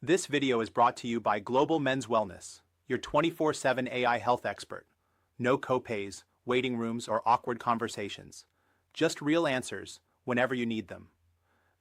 This video is brought to you by Global Men's Wellness, your 24/7 AI health expert. No copays, waiting rooms, or awkward conversations. Just real answers whenever you need them.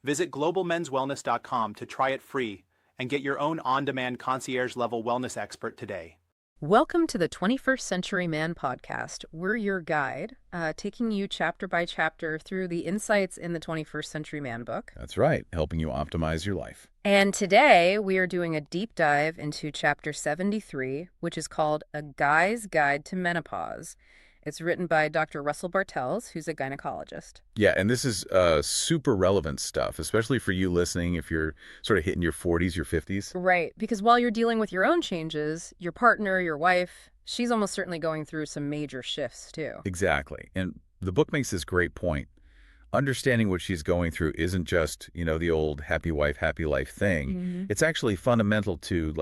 Visit globalmenswellness.com to try it free and get your own on-demand concierge-level wellness expert today. Welcome to the 21st Century Man podcast. We're your guide, taking you chapter by chapter through the insights in the 21st Century Man book. That's right, helping you optimize your life. And today we are doing a deep dive into chapter 73, which is called A Guy's Guide to Menopause. It's written by Dr. Russell Bartels, who's a gynecologist. Yeah, and this is super relevant stuff, especially for you listening if you're sort of hitting your 40s, your 50s. Right, because while you're dealing with your own changes, your partner, your wife, she's almost certainly going through some major shifts too. Exactly. And the book makes this great point. Understanding what she's going through isn't just, the old happy wife, happy life thing. It's actually fundamental to,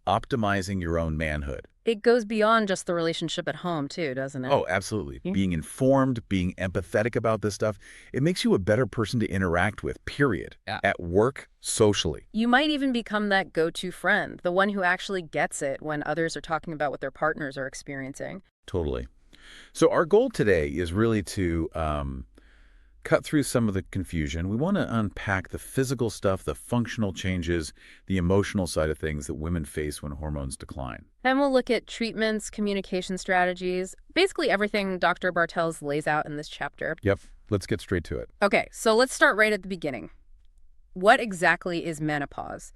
optimizing your own manhood. It goes beyond just the relationship at home too, doesn't it? Oh, absolutely. Yeah. Being informed, being empathetic about this stuff, it makes you a better person to interact with, period. Yeah. At work, socially. You might even become that go-to friend, the one who actually gets it when others are talking about what their partners are experiencing. Totally. So our goal today is really to cut through some of the confusion. We want to unpack the physical stuff, the functional changes, the emotional side of things that women face when hormones decline. And we'll look at treatments, communication strategies, basically everything Dr. Bartels lays out in this chapter. Yep. Let's get straight to it. Okay, so let's start right at the beginning. What exactly is menopause?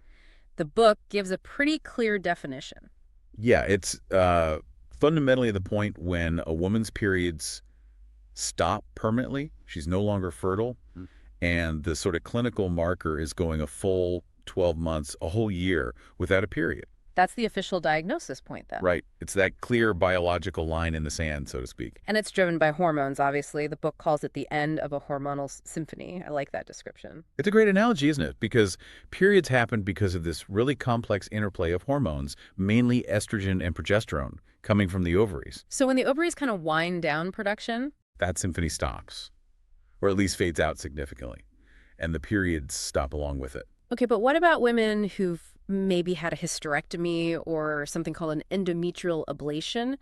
The book gives a pretty clear definition. Yeah, it's fundamentally the point when a woman's periods stop permanently. She's no longer fertile. And the sort of clinical marker is going a full 12 months, a whole year without a period. That's the official diagnosis point then. Right. It's that clear biological line in the sand, so to speak. And it's driven by hormones, obviously. The book calls it the end of a hormonal symphony. I like that description. It's a great analogy, isn't it? Because periods happen because of this really complex interplay of hormones, mainly estrogen and progesterone, coming from the ovaries. So when the ovaries kind of wind down production, that symphony stops, or at least fades out significantly, and the periods stop along with it. Okay, but what about women who've maybe had a hysterectomy or something called an endometrial ablation?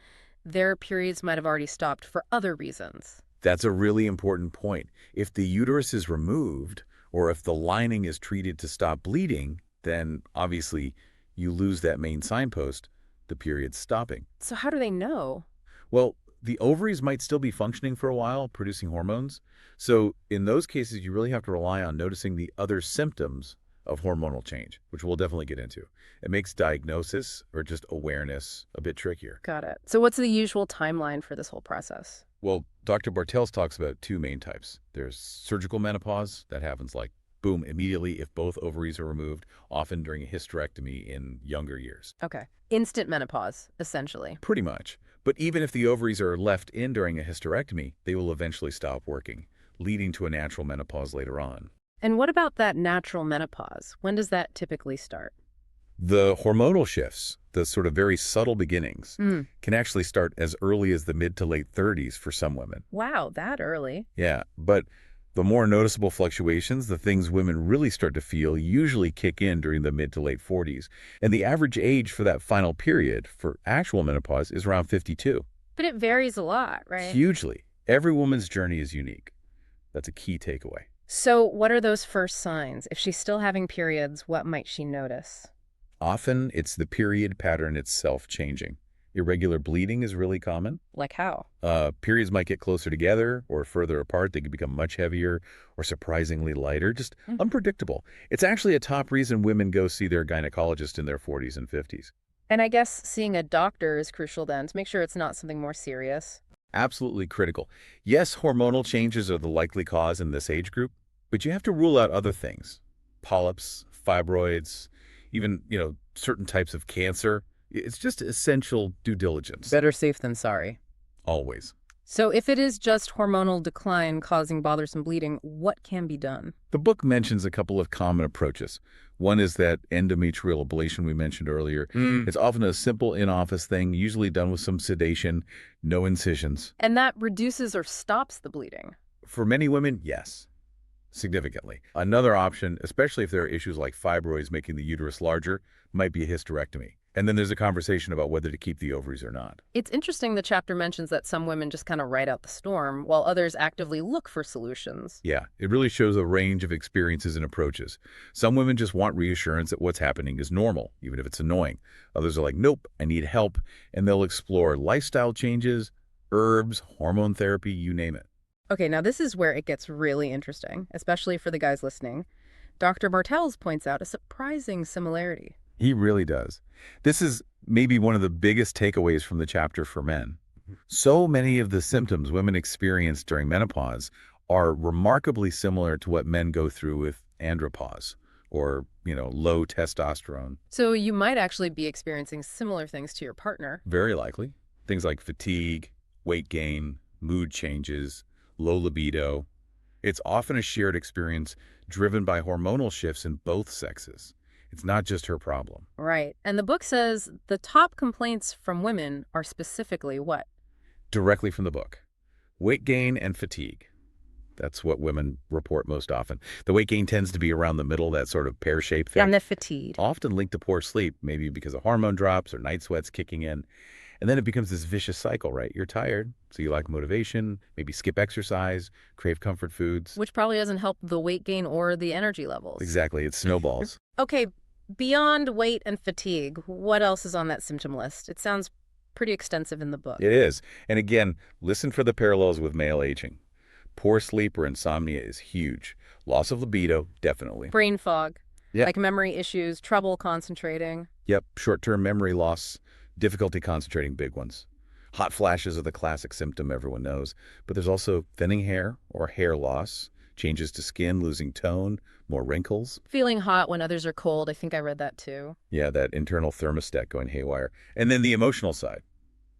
Their periods might have already stopped for other reasons. That's a really important point. If the uterus is removed, or if the lining is treated to stop bleeding, then obviously you lose that main signpost, the period's stopping. So how do they know? Well, the ovaries might still be functioning for a while, producing hormones. So in those cases, you really have to rely on noticing the other symptoms of hormonal change, which we'll definitely get into. It makes diagnosis or just awareness a bit trickier. Got it. So what's the usual timeline for this whole process? Well, Dr. Bartels talks about two main types. There's surgical menopause that happens boom, immediately if both ovaries are removed, often during a hysterectomy in younger years. Okay. Instant menopause, essentially. Pretty much. But even if the ovaries are left in during a hysterectomy, they will eventually stop working, leading to a natural menopause later on. And what about that natural menopause? When does that typically start? The hormonal shifts, the sort of very subtle beginnings, can actually start as early as the mid to late 30s for some women. Wow, that early. Yeah, but the more noticeable fluctuations, the things women really start to feel, usually kick in during the mid to late 40s. And the average age for that final period for actual menopause is around 52. But it varies a lot, right? Hugely. Every woman's journey is unique. That's a key takeaway. So what are those first signs? If she's still having periods, what might she notice? Often, it's the period pattern itself changing. Irregular bleeding is really common. Like how? Periods might get closer together or further apart. They can become much heavier or surprisingly lighter, just unpredictable. It's actually a top reason women go see their gynecologist in their 40s and 50s. And I guess seeing a doctor is crucial then to make sure it's not something more serious. Absolutely critical. Yes, hormonal changes are the likely cause in this age group, but you have to rule out other things. Polyps, fibroids, even, certain types of cancer. It's just essential due diligence. Better safe than sorry. Always. So if it is just hormonal decline causing bothersome bleeding, what can be done? The book mentions a couple of common approaches. One is that endometrial ablation we mentioned earlier. It's often a simple in-office thing, usually done with some sedation, no incisions. And that reduces or stops the bleeding? For many women, yes. significantly. Another option, especially if there are issues like fibroids making the uterus larger, might be a hysterectomy. And then there's a conversation about whether to keep the ovaries or not. It's interesting the chapter mentions that some women just kind of ride out the storm, while others actively look for solutions. Yeah, it really shows a range of experiences and approaches. Some women just want reassurance that what's happening is normal, even if it's annoying. Others are like, nope, I need help, and they'll explore lifestyle changes, herbs, hormone therapy, you name it. Okay, now this is where it gets really interesting, especially for the guys listening. Dr. Bartels points out a surprising similarity. He really does. This is maybe one of the biggest takeaways from the chapter for men. So many of the symptoms women experience during menopause are remarkably similar to what men go through with andropause, or, low testosterone. So you might actually be experiencing similar things to your partner. Very likely. Things like fatigue, weight gain, mood changes, low libido. It's often a shared experience driven by hormonal shifts in both sexes. It's not just her problem. Right. And the book says the top complaints from women are specifically what? Directly from the book. Weight gain and fatigue. That's what women report most often. The weight gain tends to be around the middle, that sort of pear-shaped thing. And the fatigue. Often linked to poor sleep, maybe because of hormone drops or night sweats kicking in. And then it becomes this vicious cycle, right? You're tired, so you lack motivation, maybe skip exercise, crave comfort foods. Which probably doesn't help the weight gain or the energy levels. Exactly. It snowballs. Okay, beyond weight and fatigue, what else is on that symptom list? It sounds pretty extensive in the book. It is. And again, listen for the parallels with male aging. Poor sleep or insomnia is huge. Loss of libido, definitely. Brain fog, Yeah. like memory issues, trouble concentrating. Yep, short-term memory loss, difficulty concentrating, big ones. Hot flashes are the classic symptom everyone knows, but there's also thinning hair or hair loss, changes to skin, losing tone, more wrinkles. Feeling hot when others are cold. I think I read that too. Yeah, that internal thermostat going haywire. And then the emotional side,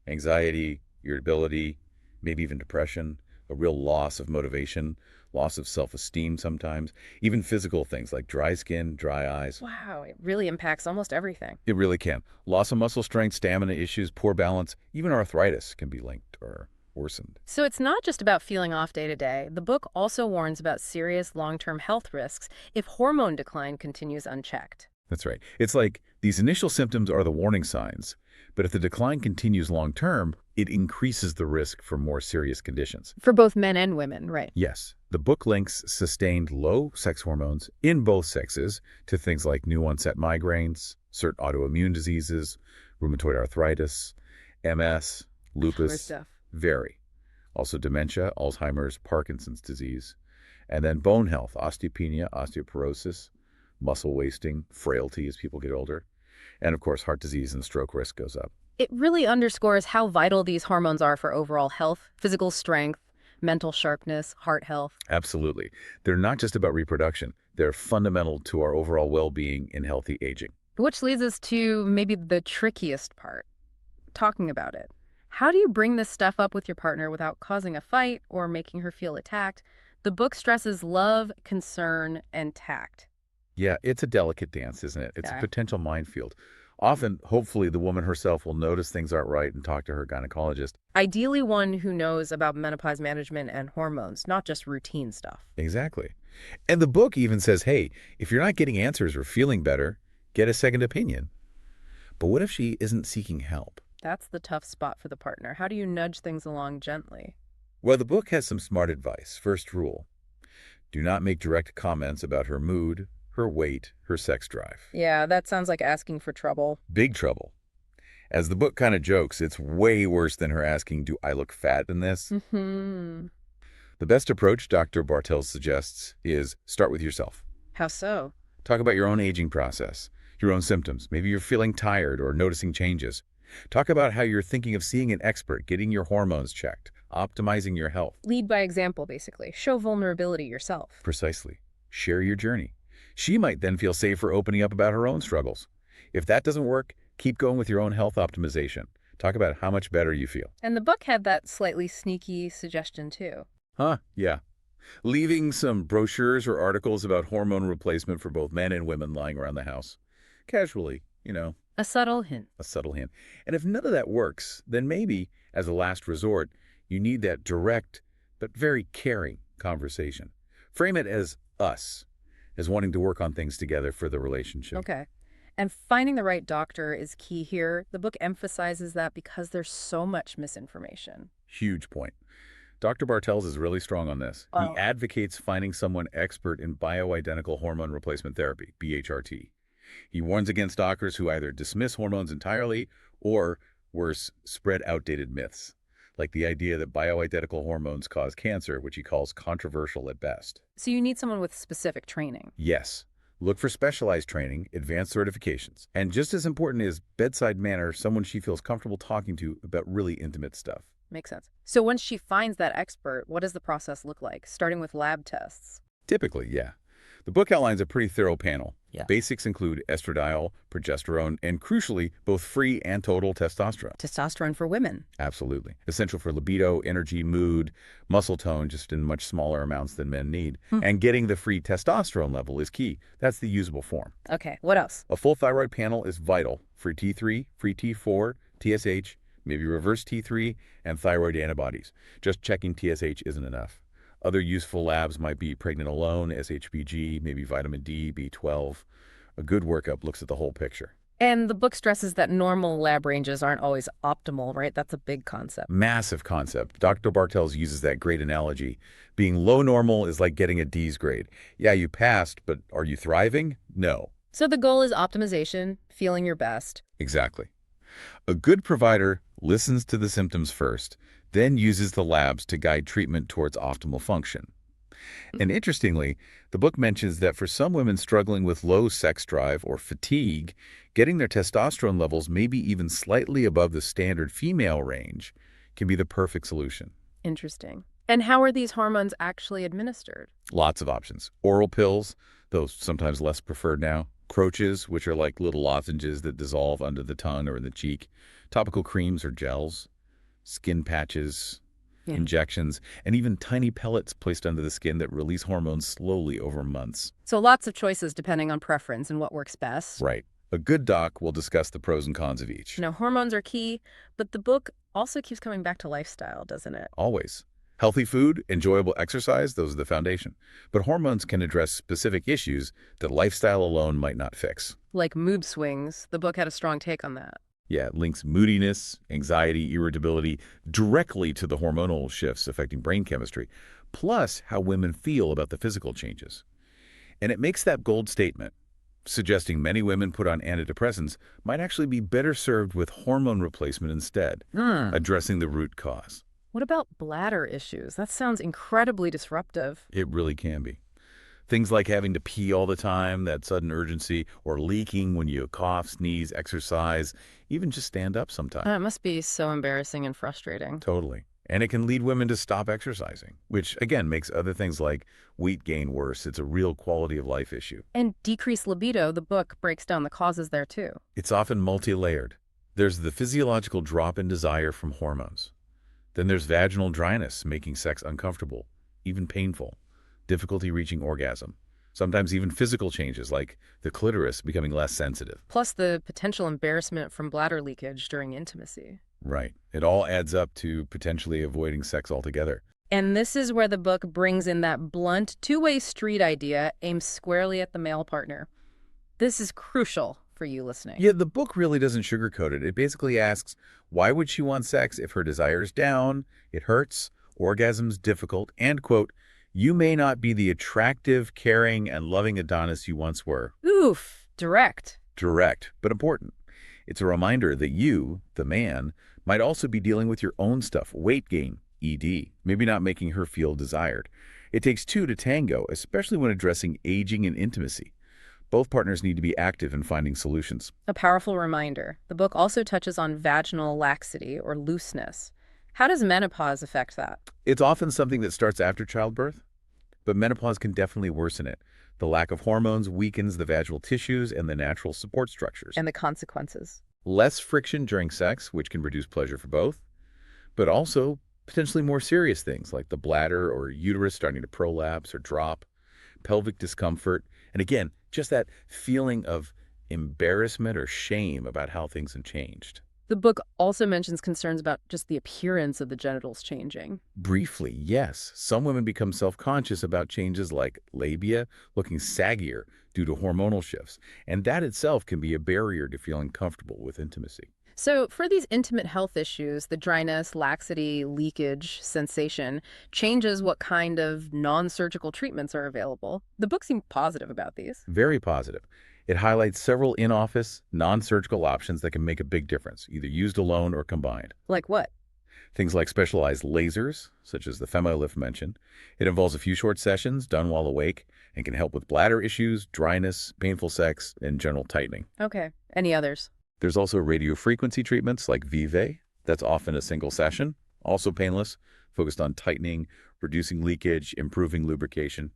anxiety, irritability, maybe even depression, a real loss of motivation, loss of self-esteem sometimes, even physical things like dry skin, dry eyes. Wow, it really impacts almost everything. It really can. Loss of muscle strength, stamina issues, poor balance, even arthritis can be linked or worsened. So it's not just about feeling off day to day. The book also warns about serious long-term health risks if hormone decline continues unchecked. That's right. It's like these initial symptoms are the warning signs, but if the decline continues long-term, it increases the risk for more serious conditions. For both men and women, right? Yes, the book links sustained low sex hormones in both sexes to things like new onset migraines, certain autoimmune diseases, rheumatoid arthritis, MS, lupus. Stuff. Very. Also dementia, Alzheimer's, Parkinson's disease. And then bone health, osteopenia, osteoporosis, muscle wasting, frailty as people get older. And of course, heart disease and stroke risk goes up. It really underscores how vital these hormones are for overall health, physical strength, mental sharpness, heart health. Absolutely. They're not just about reproduction. They're fundamental to our overall well-being in healthy aging. Which leads us to maybe the trickiest part, talking about it. How do you bring this stuff up with your partner without causing a fight or making her feel attacked? The book stresses love, concern, and tact. Yeah, it's a delicate dance, isn't it? It's Yeah. a potential minefield. Often, hopefully, the woman herself will notice things aren't right and talk to her gynecologist. Ideally one who knows about menopause management and hormones, not just routine stuff. Exactly. And the book even says, hey, if you're not getting answers or feeling better, get a second opinion. But what if she isn't seeking help? That's the tough spot for the partner. How do you nudge things along gently? Well, the book has some smart advice. First rule, do not make direct comments about her mood, her weight, her sex drive. Yeah, that sounds like asking for trouble. Big trouble. As the book kind of jokes, it's way worse than her asking, do I look fat in this? Mm-hmm. The best approach, Dr. Bartels suggests, is start with yourself. How so? Talk about your own aging process, your own symptoms. Maybe you're feeling tired or noticing changes. Talk about how you're thinking of seeing an expert, getting your hormones checked, optimizing your health. Lead by example, basically. Show vulnerability yourself. Precisely. Share your journey. She might then feel safer opening up about her own struggles. If that doesn't work, keep going with your own health optimization. Talk about how much better you feel. And the book had that slightly sneaky suggestion, too. Huh, yeah. Leaving some brochures or articles about hormone replacement for both men and women lying around the house. Casually, A subtle hint. a subtle hint. And if none of that works, then maybe, as a last resort, you need that direct but very caring conversation. Frame it as, us as wanting to work on things together for the relationship. Okay. And finding the right doctor is key here. The book emphasizes that because there's so much misinformation. Huge point. Dr. Bartels is really strong on this. He Oh. advocates finding someone expert in bioidentical hormone replacement therapy, BHRT. He warns against doctors who either dismiss hormones entirely or, worse, spread outdated myths, like the idea that bioidentical hormones cause cancer, which he calls controversial at best. So you need someone with specific training. Yes, look for specialized training, advanced certifications, and just as important is bedside manner, someone she feels comfortable talking to about really intimate stuff. Makes sense. So once she finds that expert, what does the process look like, starting with lab tests? Typically, yeah. The book outlines a pretty thorough panel. Yeah. Basics include estradiol, progesterone, and crucially, both free and total testosterone. Testosterone for women. Absolutely. Essential for libido, energy, mood, muscle tone, just in much smaller amounts than men need. And getting the free testosterone level is key. That's the usable form. Okay, what else? A full thyroid panel is vital. Free T3, free T4, TSH, maybe reverse T3, and thyroid antibodies. Just checking TSH isn't enough. Other useful labs might be pregnant alone, SHBG, maybe vitamin D, B12. A good workup looks at the whole picture. And the book stresses that normal lab ranges aren't always optimal, right? That's a big concept. Massive concept. Dr. Bartels uses that great analogy. Being low normal is like getting a D's grade. Yeah, you passed, but are you thriving? No. So the goal is optimization, feeling your best. Exactly. A good provider listens to the symptoms first, then uses the labs to guide treatment towards optimal function. And interestingly, the book mentions that for some women struggling with low sex drive or fatigue, getting their testosterone levels maybe even slightly above the standard female range can be the perfect solution. Interesting. And how are these hormones actually administered? Lots of options. Oral pills, though sometimes less preferred now. Croches, which are like little lozenges that dissolve under the tongue or in the cheek. Topical creams or gels. Skin patches, injections, and even tiny pellets placed under the skin that release hormones slowly over months. So lots of choices depending on preference and what works best. Right. A good doc will discuss the pros and cons of each. Now, hormones are key, but the book also keeps coming back to lifestyle, doesn't it? Always. Healthy food, enjoyable exercise, those are the foundation. But hormones can address specific issues that lifestyle alone might not fix. Like mood swings, the book had a strong take on that. Yeah, it links moodiness, anxiety, irritability directly to the hormonal shifts affecting brain chemistry, plus how women feel about the physical changes. And it makes that bold statement, suggesting many women put on antidepressants might actually be better served with hormone replacement instead, addressing the root cause. What about bladder issues? That sounds incredibly disruptive. It really can be. Things like having to pee all the time, that sudden urgency, or leaking when you cough, sneeze, exercise, even just stand up sometimes. It must be so embarrassing and frustrating. Totally. And it can lead women to stop exercising, which again makes other things like weight gain worse. It's a real quality of life issue. And decreased libido, the book breaks down the causes there too. It's often multi-layered. There's the physiological drop in desire from hormones. Then there's vaginal dryness, making sex uncomfortable, even painful. Difficulty reaching orgasm. Sometimes even physical changes like the clitoris becoming less sensitive. Plus the potential embarrassment from bladder leakage during intimacy. Right. It all adds up to potentially avoiding sex altogether. And this is where the book brings in that blunt, two-way street idea aimed squarely at the male partner. This is crucial for you listening. Yeah, the book really doesn't sugarcoat it. It basically asks, why would she want sex if her desire is down, it hurts, orgasm's difficult, and, quote, you may not be the attractive, caring, and loving Adonis you once were. Oof, direct. Direct, but important. It's a reminder that you, the man, might also be dealing with your own stuff, weight gain, ED, maybe not making her feel desired. It takes two to tango, especially when addressing aging and intimacy. Both partners need to be active in finding solutions. A powerful reminder. The book also touches on vaginal laxity or looseness. How does menopause affect that? It's often something that starts after childbirth, but menopause can definitely worsen it. The lack of hormones weakens the vaginal tissues and the natural support structures. And the consequences. Less friction during sex, which can reduce pleasure for both, but also potentially more serious things like the bladder or uterus starting to prolapse or drop, pelvic discomfort, and again, just that feeling of embarrassment or shame about how things have changed. The book also mentions concerns about just the appearance of the genitals changing. Briefly, yes, some women become self-conscious about changes like labia looking saggier due to hormonal shifts, and that itself can be a barrier to feeling comfortable with intimacy. So, for these intimate health issues, the dryness, laxity, leakage, sensation changes what kind of non-surgical treatments are available. The book seemed positive about these. Very positive. It highlights several in-office, non-surgical options that can make a big difference, either used alone or combined. Like what? Things like specialized lasers, such as the FemiLift mentioned. It involves a few short sessions done while awake and can help with bladder issues, dryness, painful sex, and general tightening. Okay. Any others? There's also radiofrequency treatments like Vive. That's often a single session, also painless, focused on tightening, reducing leakage, improving lubrication.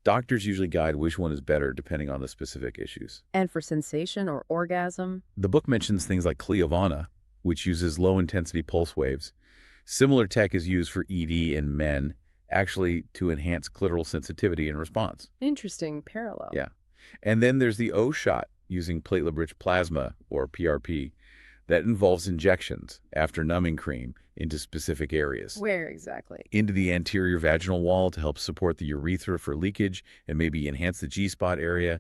Doctors usually guide which one is better depending on the specific issues. And for sensation or orgasm? The book mentions things like Cliovana, which uses low-intensity pulse waves. Similar tech is used for ED in men, actually to enhance clitoral sensitivity and response. Interesting parallel. Yeah. And then there's the O-shot using platelet-rich plasma, or PRP, that involves injections after numbing cream into specific areas. Where exactly? Into the anterior vaginal wall to help support the urethra for leakage and maybe enhance the G-spot area,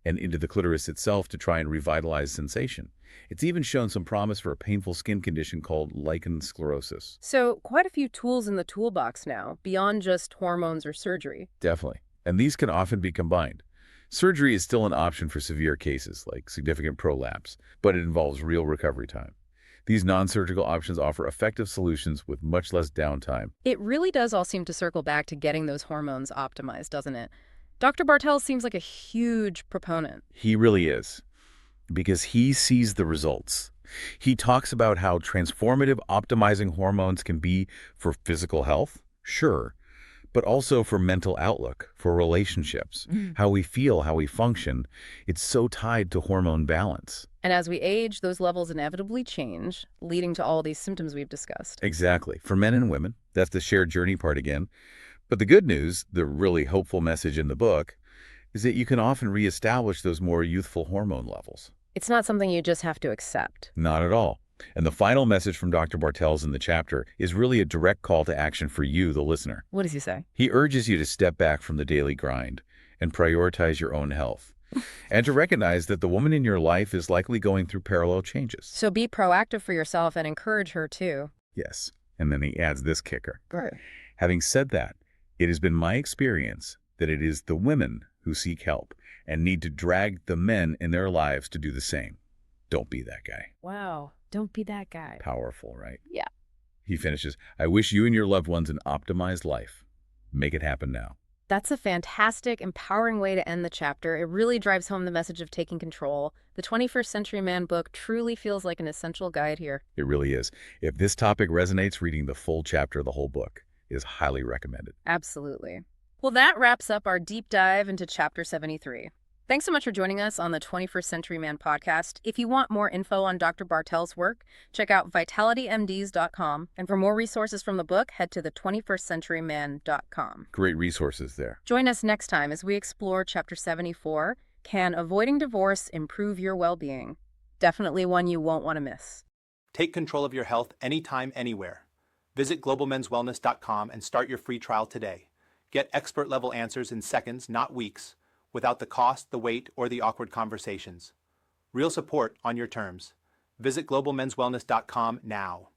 and into the clitoris itself to try and revitalize sensation. It's even shown some promise for a painful skin condition called lichen sclerosis. So, quite a few tools in the toolbox now, beyond just hormones or surgery. Definitely. And these can often be combined. Surgery is still an option for severe cases like significant prolapse, but it involves real recovery time. These non-surgical options offer effective solutions with much less downtime. It really does all seem to circle back to getting those hormones optimized, doesn't it? Dr. Bartels seems like a huge proponent. He really is, because he sees the results. He talks about how transformative optimizing hormones can be for physical health, sure, but also for mental outlook, for relationships, how we feel, how we function. It's so tied to hormone balance. And as we age, those levels inevitably change, leading to all these symptoms we've discussed. Exactly. For men and women, that's the shared journey part again. But the good news, the really hopeful message in the book, is that you can often reestablish those more youthful hormone levels. It's not something you just have to accept. Not at all. And the final message from Dr. Bartels in the chapter is really a direct call to action for you, the listener. What does he say? He urges you to step back from the daily grind and prioritize your own health, and to recognize that the woman in your life is likely going through parallel changes. So be proactive for yourself and encourage her too. Yes. And then he adds this kicker. Right. Having said that, it has been my experience that it is the women who seek help and need to drag the men in their lives to do the same. Don't be that guy. Wow. Don't be that guy. Powerful, right? Yeah. He finishes, I wish you and your loved ones an optimized life. Make it happen now. That's a fantastic, empowering way to end the chapter. It really drives home the message of taking control. The 21st Century Man book truly feels like an essential guide here. It really is. If this topic resonates, reading the full chapter of the whole book is highly recommended. Absolutely. Well, that wraps up our deep dive into Chapter 73. Thanks so much for joining us on the 21st Century Man podcast. If you want more info on Dr. Bartels' work, check out vitalitymds.com. And for more resources from the book, head to the 21stcenturyman.com. Great resources there. Join us next time as we explore Chapter 74, Can Avoiding Divorce Improve Your Well-Being? Definitely one you won't want to miss. Take control of your health anytime, anywhere. Visit globalmenswellness.com and start your free trial today. Get expert-level answers in seconds, not weeks, without the cost, the wait, or the awkward conversations. Real support on your terms. Visit globalmenswellness.com now.